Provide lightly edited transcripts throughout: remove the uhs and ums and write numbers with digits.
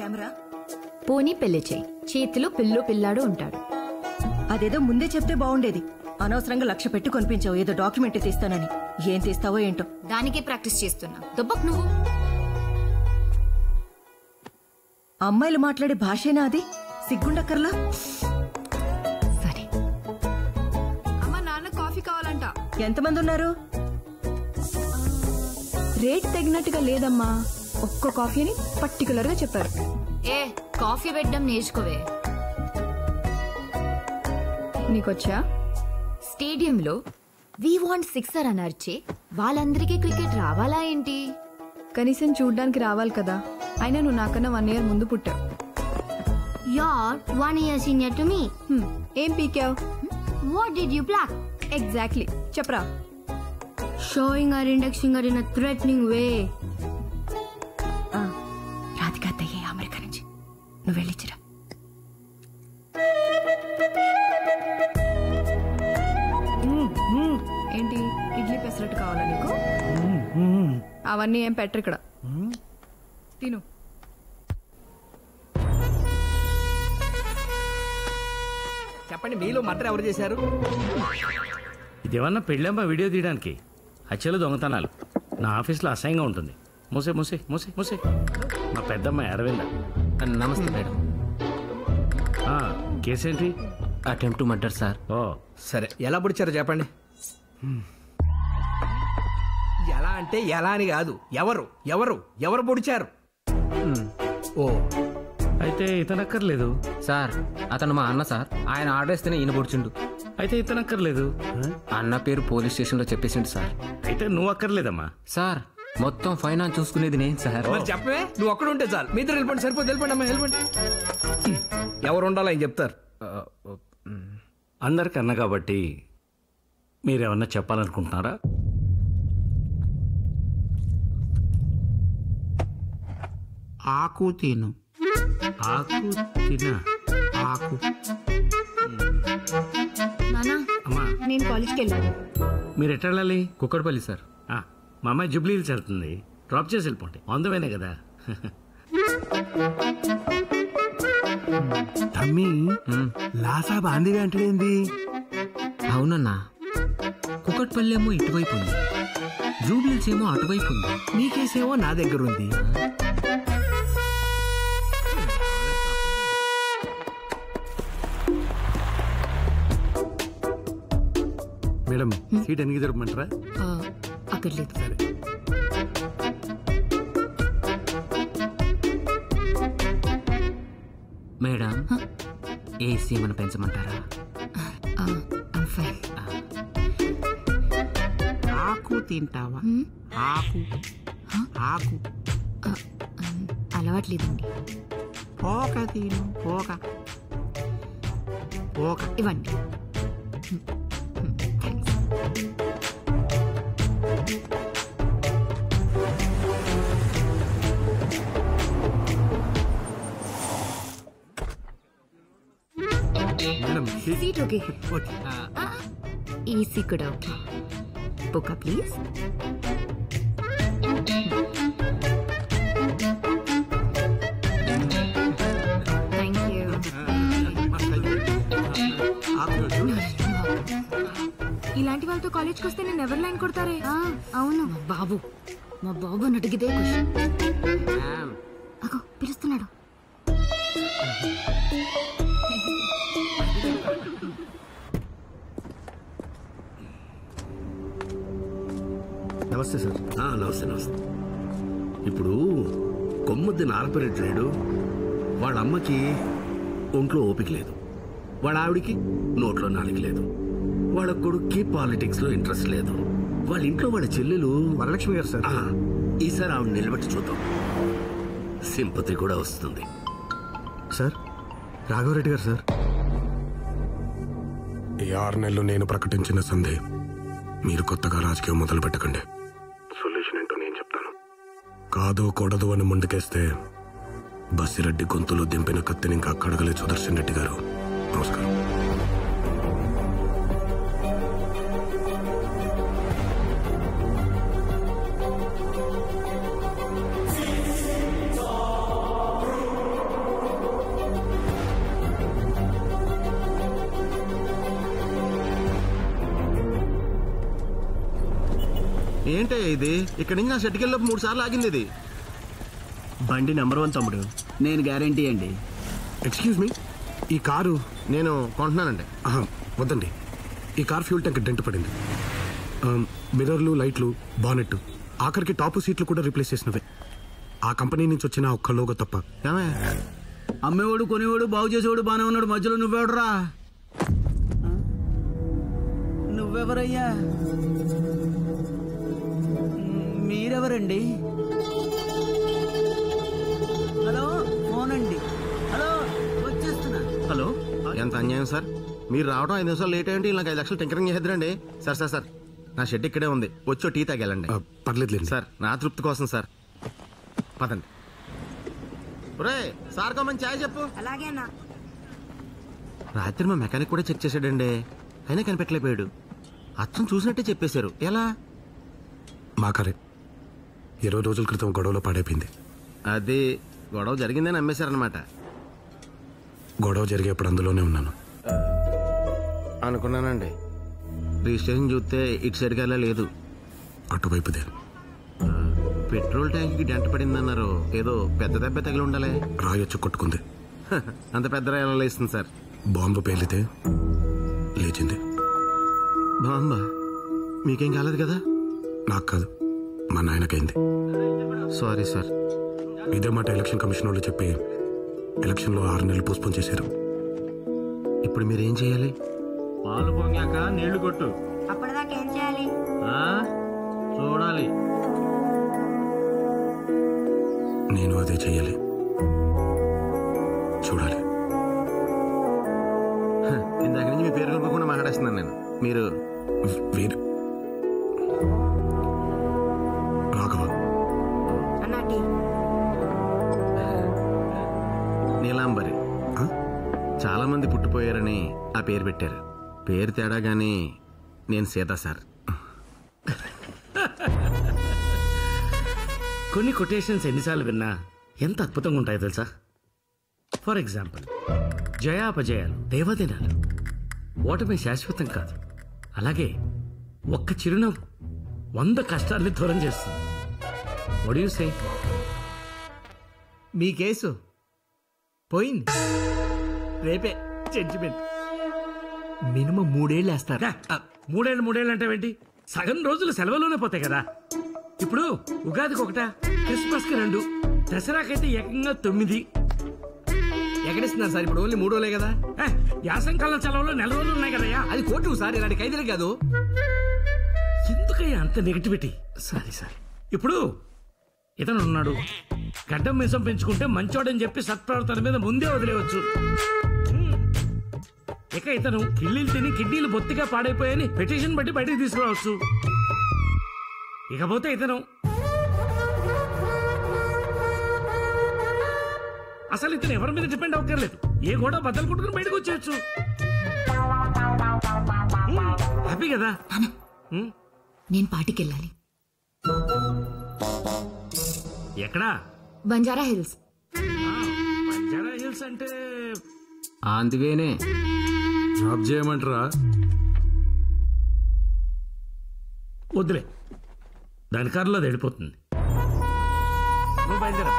Camera? పోనీ పెళ్లి చేయి, చేతిలో పిల్లో పిల్లాడు ఉంటాడు. అదేదో ముందే చెప్తే బాగుండేది. అనవసరంగా 1,00,000 పెట్టి కొనిపించావు ఏదో డాక్యుమెంట్ తీస్తానని. ఏం తీస్తావో ఏంటో. దానికే ప్రాక్టీస్ చేస్తున్నా. దొబ్బక్ నువ్వు. అమ్మాయిలు మాట్లాడే భాషేనా అది? సిగ్గుండక్కర్లా? సరే. అమ్మా, నాన్న కాఫీ కావాలంట. ఎంతమంది ఉన్నారు? రేట్ తగినట్టుగా లేదమ్మా. ఒక్క కాఫీ అని పర్టికులర్ గా చెప్పారు. ఏ కాఫీ పెట్టడం నేర్చుకోవే. నీకొచ్చా? స్టేడియంలో వి వాంట్ సిక్సర్ అని అరిచే వాళ్ళందరికీ క్రికెట్ రావాలా ఏంటి? కనీసం చూడ్డానికి రావాలి కదా. అయినా నువ్వు నాకన్నా 1 year ముందు పుట్టావు. You're 1 year senior to me. ఏం పీకావు? What did you pluck? Exactly చెప్పరా. Showing her index finger in a threatening way. Radhika అత్తయ్యే అమెరికా నుంచి. నువ్వు వెళ్ళిచ్చిరా. ఏంటి ఇడ్లీ పెసరట్టు కావాలా నీకు? అవన్నీ ఏం పెట్టరు ఇక్కడ. తిను. చెప్పండి, మీలో మర్డర్ ఎవరు చేశారు? ఇదేమన్నా పెళ్ళమ్మా వీడియో తీయడానికి? హత్యలు, దొంగతనాలు నా ఆఫీస్లో అసహ్యంగా ఉంటుంది. మూసే మూసే మూసే మూసే. మా పెద్దమ్మాయి అరవింద. నమస్తే మేడం. కేసేంటి? Attempt to murder sir. ఓ సరే, ఎలా పొడిచారో చెప్పండి. ఎలా అంటే ఎలా అని కాదు, ఎవరు ఎవరు ఎవరు పొడిచారు? ఓ అయితే ఇతనక్కర్లేదు సార్. అతను మా అన్న సార్. ఆయన ఆర్డర్ ఇస్తేనే ఈయన పొడిచిండు. అయితే ఇతనక్కర్లేదు. అన్న పేరు పోలీస్ స్టేషన్లో చెప్పేసిండు సార్. అయితే నువ్వు అక్కర్లేదమ్మా. సార్ మొత్తం ఫైనాన్స్ చూసుకునేది నేను సార్. మరి చెప్పవే, నువ్వు అక్కడ ఉంటే చాలు. మీ ఇద్దరు వెళ్ళిపోండి, సరిపోతే వెళ్ళిపోండి అమ్మా, వెళ్ళిపోండి. ఎవరు ఉండాలో ఆయన చెప్తారు. అందరికి అన్న కాబట్టి మీరేమన్నా చెప్పాలనుకుంటున్నారా? ఆకు తిను. ఆకు తినా? ఆకు. నానా, అమ్మా నేను కాలేజ్కి వెళ్ళాను. మీరు ఎట్లా వెళ్ళాలి? కుక్కడపల్లి సార్. మా అమ్మాయి జూబ్లీ హిల్స్ వెళ్తుంది. డ్రాప్ చేసి వెళ్ళిపోండి. అందువేనే కదా. తమ్మి లాసా బాందివి అంటేంది? అవునన్నా, కుక్కడపల్లి ఏమో ఇటువైపు ఉంది, జూబ్లీస్ ఏమో అటువైపు ఉంది. నీ కేసేమో నా దగ్గర ఉంది. మేడం, సీట్ ఎన్ని దొరకమంటారా? అక్కర్లేదు. సరే. మేడం, ఏసీ ఏమైనా పెంచమంటారా? ఆకు తింటావా? ఆకు ఆకు అలవాట్లేదండి. పోక తిను. పోక పోక ఇవ్వండి. Seat okay. ఏసీ కూడా okay. Book please. Thank you. ఇలాంటి వాళ్ళతో కాలేజ్కి వస్తే నేను ఎవరు లైన్ కొడతారే? అవును, మా బాబు అని అడిగితే క్వశ్చన్. అగో పిలుస్తున్నాడు. నమస్తే సార్. నమస్తే నమస్తే. ఇప్పుడు కొమ్ముద్ది నారపరెడ్డి లేడు. వాళ్ళ అమ్మకి ఒంట్లో ఓపిక లేదు, వాళ్ళ ఆవిడికి నోట్లో నాలుగు లేదు, వాళ్ళ కొడుక్కి పాలిటిక్స్లో ఇంట్రెస్ట్ లేదు. వాళ్ళ ఇంట్లో వాళ్ళ చెల్లెలు వరలక్ష్మి గారు సార్. ఈసారి ఆవిడ నిలబెట్టి చూద్దాం, సింపతి కూడా వస్తుంది. సార్, రాఘవరెడ్డి గారు సార్. ఈ 6 నెలలు నేను ప్రకటించిన సంధి మీరు కొత్తగా రాజకీయం మొదలు పెట్టకండి. సొల్యూషన్ ఏంటో నేను చెప్తాను. కాదు కూడదు అని ముందుకేస్తే బస్సిరెడ్డి గొంతులో దింపిన కత్తిని ఇంకా కడగలే సుదర్శన్ రెడ్డి గారు. నమస్కారం. ఏంటే ఇది? ఇక్కడి నుంచి నా షెడ్కి వెళ్ళి 3 సార్లు ఆగింది ఇది. బండి నెంబర్ 1 తమ్ముడు, నేను గ్యారంటీ అండి. ఎక్స్క్యూజ్ మీ, ఈ కారు నేను కొంటున్నానండి. వద్దండి, ఈ కార్ ఫ్యూల్ ట్యాంక్ డెంట్ పడింది. మిర్రర్లు, లైట్లు, బానెట్, ఆఖరికి టాపు సీట్లు కూడా రీప్లేస్ చేసినవే. ఆ కంపెనీ నుంచి వచ్చిన ఒక్క లోగో తప్ప. అమ్మేవాడు కొనేవాడు బాగు చేసేవాడు బానే ఉన్నాడు, మధ్యలో నువ్వెవడరా? నువ్వెవరయ్యా? మీరెవరండి? హలో, ఫోన్ అండి. హలో, వచ్చేస్తున్నా. హలో, ఎంత అన్యాయం సార్. మీరు రావడం 5 నిమిషాలు లేట్ అయ్యండి. నాకు 5 లక్షలు టింకరింగ్ చేద్దరండి. సార్ సార్ సార్, నా షెడ్ ఇక్కడే ఉంది, వచ్చో టీ తాగెళ్ళండి. పర్లేదు సార్, నా తృప్తి కోసం సార్. పదండి. ఒరే సార్, కొమ్మని ఛాయ్ చెప్పు. అలాగే అన్నా. రాత్రి మా మెకానిక్ కూడా చెక్ చేశాడండి, అయినా కనిపెట్టలేకపోయాడు. అచ్చం చూసినట్టే చెప్పేశారు. ఎలా? మా కారే 20 రోజుల క్రితం గొడవలో పాడైపోయింది. అది గొడవ జరిగిందని అమ్మేశారనమాట. గొడవ జరిగేప్పుడు అందులోనే ఉన్నాను. అనుకున్నానండి. రిజిస్ట్రేషన్ చూస్తే ఇటు సైడ్గా లేదు, అటువైపుదే. పెట్రోల్ ట్యాంక్కి డెంట పడిందన్నారు. ఏదో పెద్ద దెబ్బ తగిలి ఉండాలి. రాయొచ్చు కొట్టుకుంది. అంత పెద్ద రాయలో లేస్తుంది సార్. బాంబు పేలితే లేచింది. బాంబా? మీకేం కాలేదు కదా? నాకు కాదు, మా నాయనకైంది. Sorry sir. ఇదే మాట ఎలక్షన్ కమిషన్ వాళ్ళు చెప్పి ఎలక్షన్లో 6 నెలలు పోస్ట్పోన్ చేశారు. ఇప్పుడు మీరేం చేయాలి? పాలు పొంగాక నీళ్లు కొట్టు. అప్పటిదాకా ఏం చేయాలి? చూడాలి. నేను అదే చెయ్యాలి, చూడాలి. ఇందాక నుంచి మీ పేరు కలపకుండా మాట్లాడేస్తున్నాను నేను. మీరు వీరు రాఘవ. నీలాంబరి. చాలా మంది పుట్టిపోయారని ఆ పేరు పెట్టారు. పేరు తేడా గానీ నేను సీత సార్. కొన్ని కొటేషన్స్ ఎన్నిసార్లు విన్నా ఎంత అద్భుతంగా ఉంటాయో తెలుసా? ఫర్ ఎగ్జాంపుల్, జయాపజయాలు దేవదినాలు, ఓటమి శాశ్వతం కాదు. అలాగే ఒక్క చిరునవ్వు 100 కష్టాల్ని దూరం చేస్తుంది. What do you say? Me case పోయింది. రేపే జడ్జిమెంట్. మినిమం 3 ఏళ్ళు వేస్తారు. 3 ఏళ్ళు అంటే ఏంటి? సగం రోజులు సెలవులోనే పోతాయి కదా. ఇప్పుడు ఉగాదికి 1, క్రిస్మస్కి 2, దసరాకైతే ఏకంగా 9. ఎక్కడిస్తున్నారు సార్? ఇప్పుడు ఓన్లీ 3 రోజులే కదా. యాసంకాలం సెలవులో 4 రోజులు ఉన్నాయి కదయ్యా. అది కోర్టు సార్, ఇలాంటి ఖైదీలే కాదు. ఎందుకయ్యా అంత నెగిటివిటీ? Sorry sir. ఇప్పుడు ఇతను ఉన్నాడు, గడ్డం మీసం పెంచుకుంటే మంచోడని చెప్పి సత్ప్రవర్తన మీద ముందే వదిలేవచ్చు. ఇక ఇతను కిళ్ళీలు తిని కిడ్నీలు బొత్తిగా పాడైపోయాయని పిటిషన్ బట్టి బయటికి తీసుకురావచ్చు. ఇకపోతే ఇతను అసలు ఇతను ఎవరి మీద డిపెండ్ అవ్వక్కర్లేదు. ఏ గోడ బద్దలు కొట్టుకుని బయటకు వచ్చేయచ్చు. హ్యాపీ కదా? నేను పార్టీకెళ్ళాలి. ఎక్కడా? బంజారా హిల్స్. బంజారా హిల్స్ అంటే అందువేనే జాబ్ చేయమంటారా? వద్దులే, దాని కారులో అది వెళ్ళిపోతుంది. నువ్వు బయలుదేరా.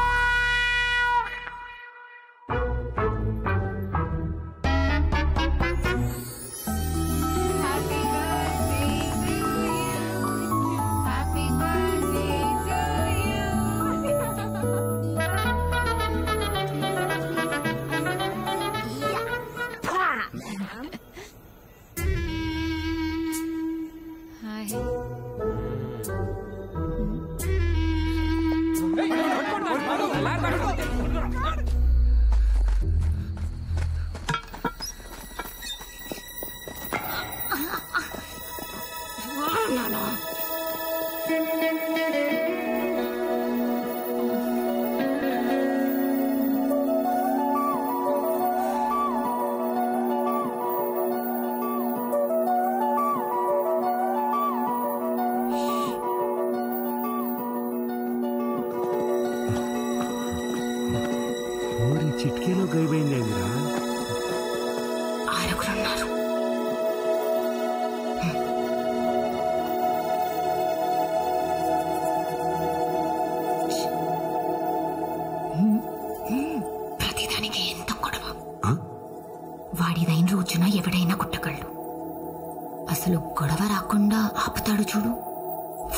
చిట్కేలో గైపోయింది ఏందిరా? ఆరుగురున్నారు. ఆపుతాడు చూడు,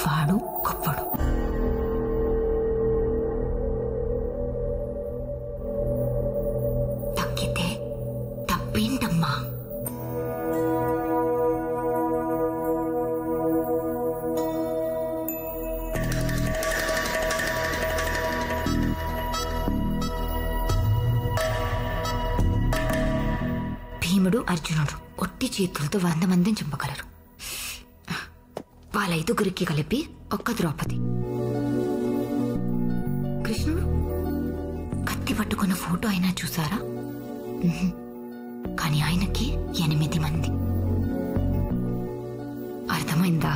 వాడు గొప్పడు. తగ్గితే తప్పేంటమ్మా? భీముడు అర్జునుడు ఒట్టి చేతులతో 100 మందిని చంపగలరు. వాళ్ళ 5గురికి కలిపి ఒక్క ద్రౌపది. కృష్ణుడు కత్తి పట్టుకున్న ఫోటో అయినా చూసారా? కానీ ఆయనకి 8 మంది. అర్థమైందా?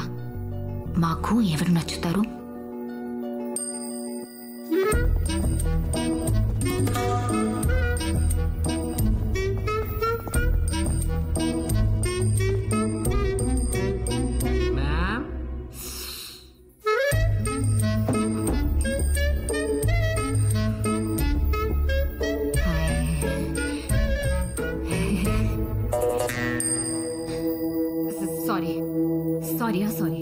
మాకు ఎవరు నచ్చుతారు? సారీ,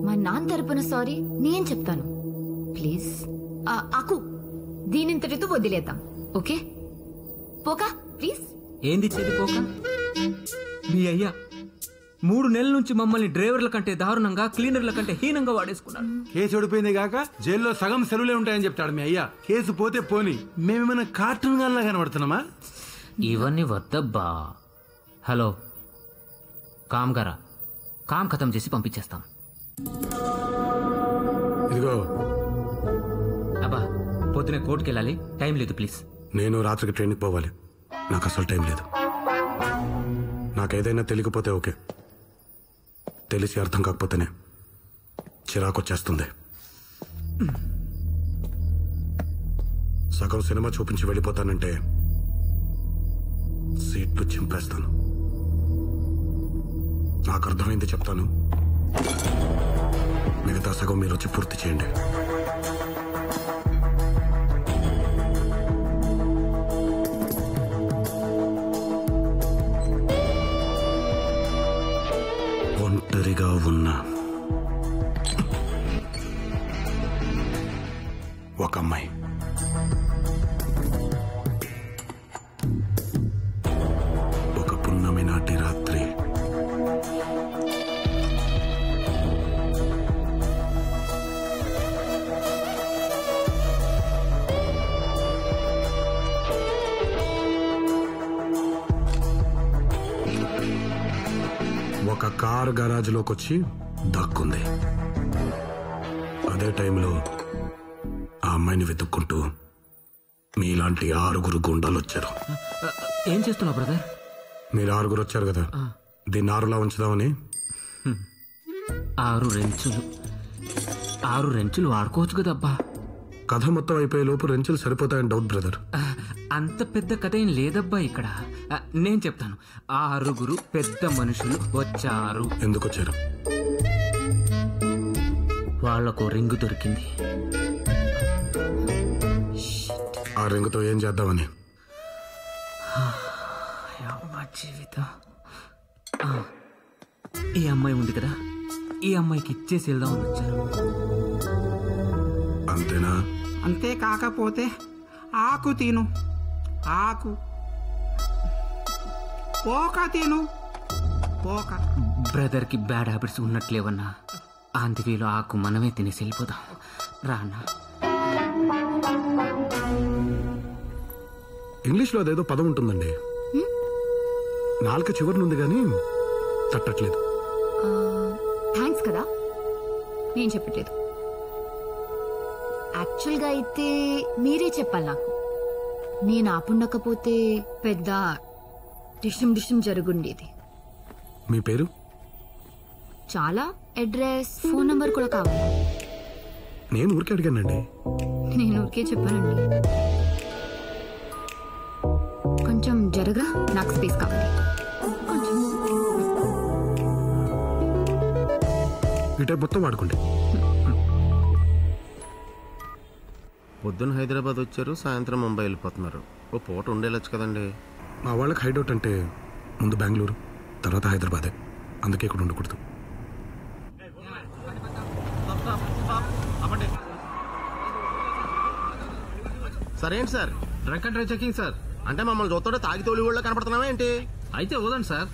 మా నాన్న తరపున సారీ నేను చెప్తాను. ప్లీజ్ ఆకు దీనింతటితో వదిలేద్దాం, ఓకే? పోకా ప్లీజ్. ఏంది చెది పోక? మీ అయ్యా 3 నెలల నుంచి మమ్మల్ని డ్రైవర్ల కంటే దారుణంగా, క్లీనర్ల కంటే హీనంగా వాడేసుకున్నాడు. కేసు ఓడిపోయింది కాక జైల్లో సగం సెలవులే ఉంటాయని చెప్తాడు మీ అయ్యా. కేసు పోతే పోని, మేమేమైనా కార్టూన్ గాల్లా కనబడుతున్నామా? ఇవన్నీ వద్దబ్బా. హలో, కామ్ గారా, కామ్ ఖతం చేసి పంపించేస్తాం. ఇదిగో అబ్బా, పొద్దునే కోర్టుకి వెళ్ళాలి, టైం లేదు ప్లీజ్. నేను రాత్రికి ట్రైన్కి పోవాలి, నాకు అసలు టైం లేదు. నాకేదైనా తెలియకపోతే ఓకే, తెలిసి అర్థం కాకపోతేనే చిరాకు వచ్చేస్తుంది. సగం సినిమా చూపించి వెళ్ళిపోతానంటే సీట్లు చింపేస్తాను. నాకు అర్థమైంది చెప్తాను, మిగతా సగం మీరు వచ్చి పూర్తి చేయండి. ఒంటరిగా ఉన్న ఒక అమ్మాయి, ఒక పున్నమి నాటి రాత్రి, ఒక కార్ గరాజ్లోకి వచ్చి దక్కుంది. అదే టైంలో ఆ అమ్మాయిని వెతుక్కుంటూ మీలాంటి 6 గుండాలు వచ్చారు. ఏం చేస్తున్నావు బ్రదర్? మీరు 6 వచ్చారు కదా, దీన్ని 6లా ఉంచుదామని. 6 రెంచులు వాడుకోవచ్చు కదబ్బా. కథ మొత్తం అయిపోయే లోపు రెంచులు సరిపోతాయని డౌట్ బ్రదర్. అంత పెద్ద కథ ఏం లేదబ్బా ఇక్కడ. నేను చెప్తాను. 6 పెద్ద మనుషులు వచ్చారు. ఎందుకు వచ్చారు? వాళ్లకు రింగు దొరికింది. ఆ రింగుతో ఏం చేద్దామని. జీవితం. ఈ అమ్మాయి ఉంది కదా, ఈ అమ్మాయికి ఇచ్చేసి వెళ్దామని వచ్చారు. అంతేనా? అంతే కాకపోతే ఆకు తిను, ఆకు పోక తిను, పోక. బ్రదర్ కి బ్యాడ్ హ్యాబిట్స్ ఉన్నట్లేవన్నా, అందువేలో ఆకు మనమే తినేసి వెళ్ళిపోదాం. రానా? ఇంగ్లీష్లో అదేదో పదం ఉంటుందండి, నాలుక చివరినుంది కానీ తట్టట్లేదు. థ్యాంక్స్ కదా, నేను చెప్పట్లేదు. యాక్చువల్గా అయితే మీరే చెప్పాలి నాకు. నేను ఆపుండకపోతే పెద్ద డిషం జరుగుండేది. మీ పేరు? చాలా అడ్రస్, ఫోన్ నంబర్ కూడా కావాలి. నేను ఊరికే అడిగానండి. నేను ఊరికే చెప్పానండి. కొంచెం జరగరా, నాకు స్పేస్ కావాలి. ఈ టైప్ మొత్తం వాడుకోండి. పొద్దున్న హైదరాబాద్ వచ్చారు, సాయంత్రం ముంబై వెళ్ళిపోతున్నారు. ఓ పూట ఉండేలొచ్చు కదండి. మా వాళ్ళకి హైడౌట్ అంటే ముందు బెంగళూరు, తర్వాత హైదరాబాదే. అందుకే ఇక్కడ ఉండకూడదు. సరేంటి sir? Drunk and drive checking sir. అంటే మమ్మల్ని చూస్తుంటే తాగి తోలి ఊళ్ళో కనపడుతున్నావా ఏంటి? అయితే ఊదండి సార్.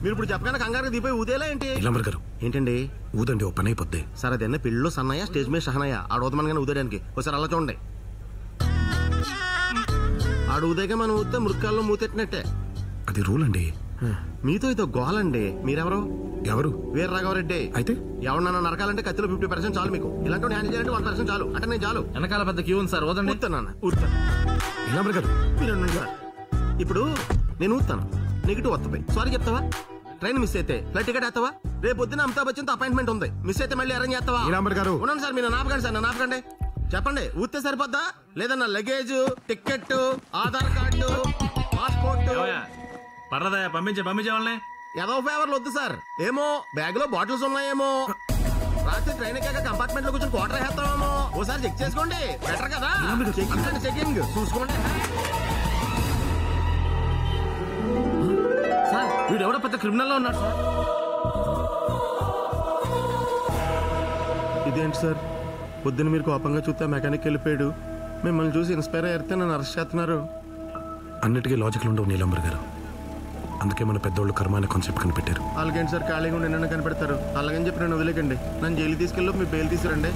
మీరు ఇప్పుడు చెప్పగానే కంగారుగా దిపోయి ఊదేలా ఏంటి? నీలాంబర్ గారు ఏంటండి? ఊదండి, ఓ పని అయిపోద్ది. సార్ అదన్నీ పెళ్ళిలో సన్నయ్య, స్టేజ్ మీద షహనయ్య. ఆడు ఊదమనగానే ఊదేయడానికి ఒకసారి అలా చూడండి. ఆడు ఊదేగా మనం ఊతే మృక్కాల్లో మూతెట్టినట్టే. అది రూల్ అండి. మీతో ఇదో గోలండి. మీరెవరు? ఎవరు? వీర రాఘవరెడ్డి. అయితే ఎవరన్నా నరకాలంటే కత్తిలో 50% చాలు మీకు. ఇలాంటి హ్యాండిల్ చేయాలంటే 1% చాలు. అంటే నేను చాలు. వెనకాల పెద్ద క్యూ ఉంది సార్. ఊదండి. ఊతాను ఊతాను. నీలాంబర్ గారు మీరు సార్, ఇప్పుడు నేను ఊతాను, నెగిటివ్ వస్తుంది. సారీ చెప్తావా? ట్రైన్ మిస్ అయితే ఫ్లైట్ టికెట్ వేస్తావా? రేపు పొద్దున అమితాబ్ బచ్చన్తో అపాయింట్మెంట్ ఉంది. మిస్ అయితే మళ్ళీ అరేంజ్ చేస్తావా? నీలాంబర్ గారు ఉన్నాను సార్. మీరు నాపకండి సార్, నన్ను ఆపకండి. చెప్పండి, ఊతే సరిపోద్దా? లేదన్నా luggage, ticket, Aadhaar card, passport. పర్లేదా? పంపించే వాళ్ళని. ఏదో ఫేవర్లు వద్దు సార్. ఏమో బ్యాగ్ లో బాటిల్స్ ఉన్నాయేమో. రాత్రి ట్రైన్ ఎక్కాక కంపార్ట్మెంట్ లో కూర్చొని క్వార్టర్ వేస్తామేమో. ఓసారి చెక్ చేసుకోండి, బెటర్ కదా. చెకింగ్ చూసుకోండి. సార్ వీడు ఎవడో పెద్ద క్రిమినల్ లో ఉన్నాడు సార్. ఇదేంటి సార్, పొద్దున్న మీరు కోపంగా చూస్తే మెకానిక్ వెళ్ళిపోయాడు. మిమ్మల్ని చూసి ఇన్స్పైర్ అయితే నన్ను అరెస్ట్ చేస్తున్నారు. అన్నిటికీ లాజిక్లు ఉండవు నీలాంబర్ గారు. అందుకే మన పెద్దోళ్ళు కర్మ అనే కాన్సెప్ట్ కనిపెట్టారు. అలాగేంటి సార్, ఖాళీగా ఉండి నన్ను కనిపెడతారు. అలాగని చెప్పి నన్ను వదిలేకండి. నన్ను జైలు తీసుకెళ్ళి మీ బెయిల్ తీసుకురండి.